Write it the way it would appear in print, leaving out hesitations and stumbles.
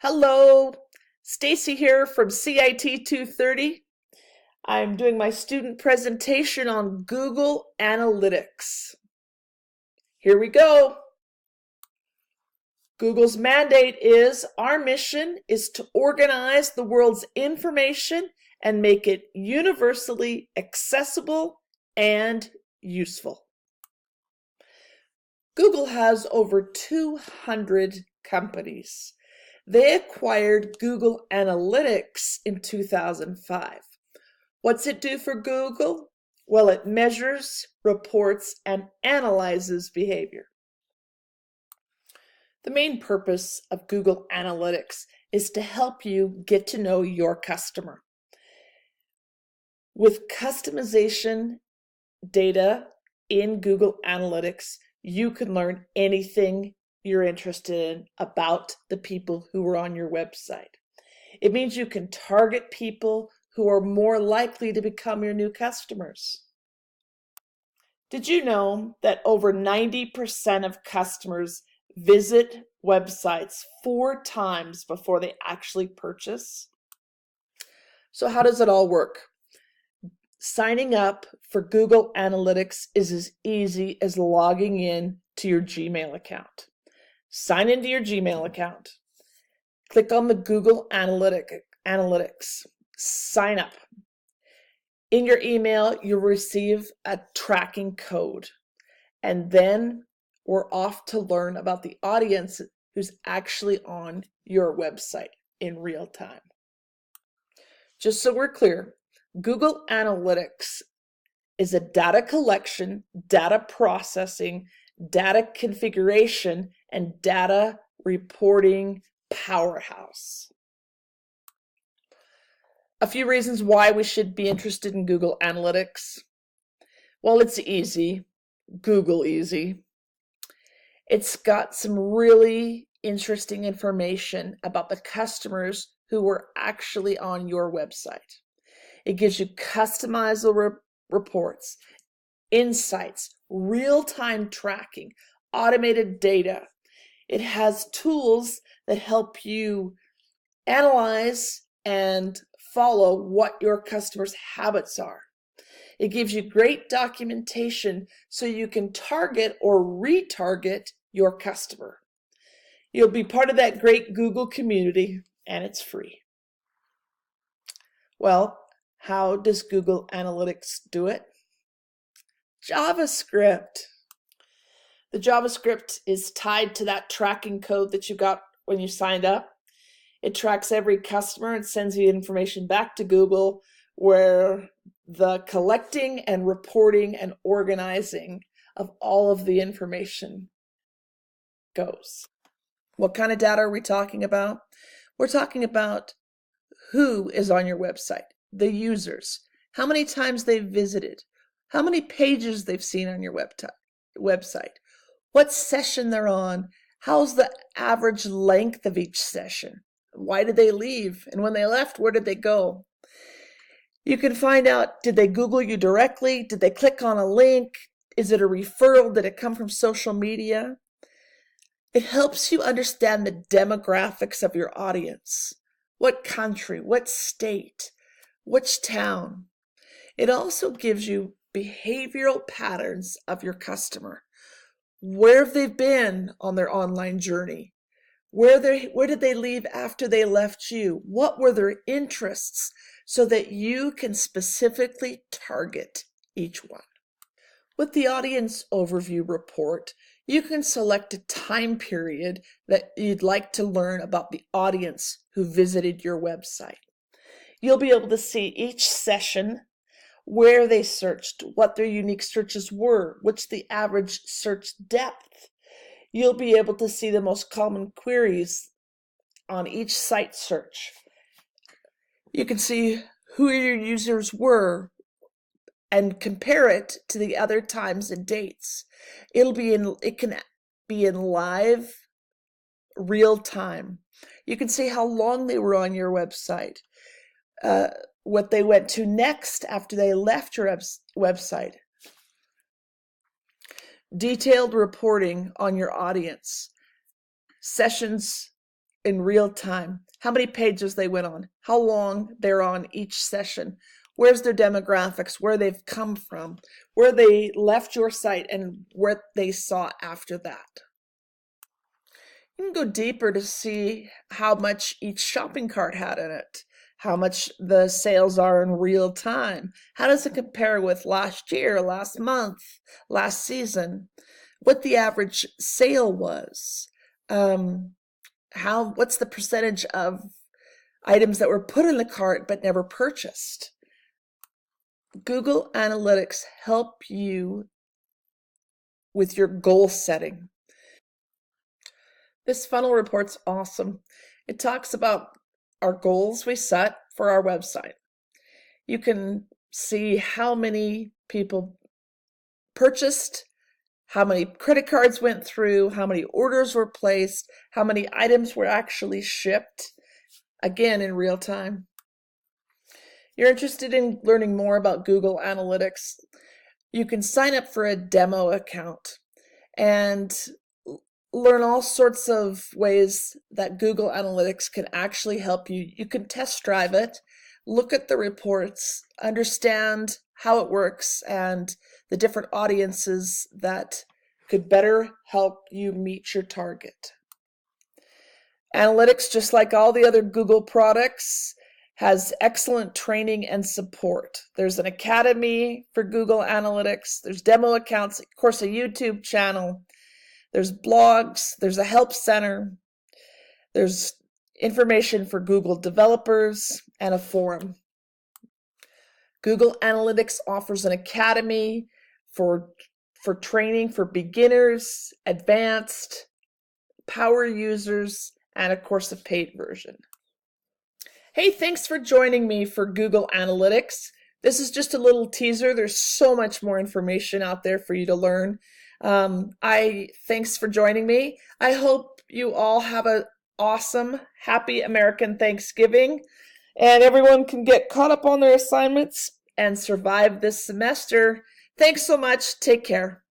Hello, Stacy here from CIT 230. I'm doing my student presentation on Google Analytics. Here we go. Google's mandate is our mission is to organize the world's information and make it universally accessible and useful. Google has over 200 companies. They acquired Google Analytics in 2005. What's it do for Google? Well, it measures, reports, and analyzes behavior. The main purpose of Google Analytics is to help you get to know your customer. With customization data in Google Analytics, you can learn anything you're interested in about the people who are on your website. It means you can target people who are more likely to become your new customers. Did you know that over 90% of customers visit websites 4 times before they actually purchase? So how does it all work? Signing up for Google Analytics is as easy as logging in to your Gmail account. Sign into your Gmail account. Click on the Google Analytics. Sign up. In your email, you'll receive a tracking code. And then we're off to learn about the audience who's actually on your website in real time. Just so we're clear, Google Analytics is a data collection, data processing, data configuration, and data reporting powerhouse. A few reasons why we should be interested in Google Analytics. Well, it's easy. Google easy. It's got some really interesting information about the customers who were actually on your website. It gives you customizable reports, insights, real-time tracking, automated data. It has tools that help you analyze and follow what your customers' habits are. It gives you great documentation so you can target or retarget your customer. You'll be part of that great Google community, and it's free. Well, how does Google Analytics do it? JavaScript. The JavaScript is tied to that tracking code that you got when you signed up. It tracks every customer and sends the information back to Google, where the collecting and reporting and organizing of all of the information goes. What kind of data are we talking about? We're talking about who is on your website, the users, how many times they've visited, how many pages they've seen on your website, what session they're on, how's the average length of each session, why did they leave, and when they left, where did they go? You can find out, did they Google you directly? Did they click on a link? Is it a referral? Did it come from social media? It helps you understand the demographics of your audience. What country, what state, which town. It also gives you behavioral patterns of your customer. Where have they been on their online journey? Where did they leave after they left you? What were their interests so that you can specifically target each one? With the audience overview report, you can select a time period that you'd like to learn about the audience who visited your website. You'll be able to see each session, where they searched, what their unique searches were, what's the average search depth. You'll be able to see the most common queries on each site search. You can see who your users were and compare it to the other times and dates. It can be in live real time. You can see how long they were on your website, what they went to next after they left your website. Detailed reporting on your audience, sessions in real time, how many pages they went on, how long they're on each session, where's their demographics, where they've come from, where they left your site, and what they saw after that. You can go deeper to see how much each shopping cart had in it, how much the sales are in real time. How does it compare with last year, last month, last season? What the average sale was? What's the percentage of items that were put in the cart but never purchased? Google Analytics help you with your goal setting. This funnel report's awesome. It talks about our goals we set for our website. You can see how many people purchased, how many credit cards went through, how many orders were placed, how many items were actually shipped, again in real time. You're interested in learning more about Google Analytics? You can sign up for a demo account and learn all sorts of ways that Google Analytics can actually help you. You can test drive it, look at the reports, understand how it works and the different audiences that could better help you meet your target. Analytics, just like all the other Google products, has excellent training and support. There's an academy for Google Analytics. There's demo accounts, of course, a YouTube channel. There's blogs. There's a help center. There's information for Google developers and a forum. Google Analytics offers an academy for training for beginners, advanced, power users, and of course a paid version. Hey, thanks for joining me for Google Analytics. This is just a little teaser. There's so much more information out there for you to learn. Thanks for joining me. I hope you all have an awesome, happy American Thanksgiving, and everyone can get caught up on their assignments and survive this semester. Thanks so much. Take care.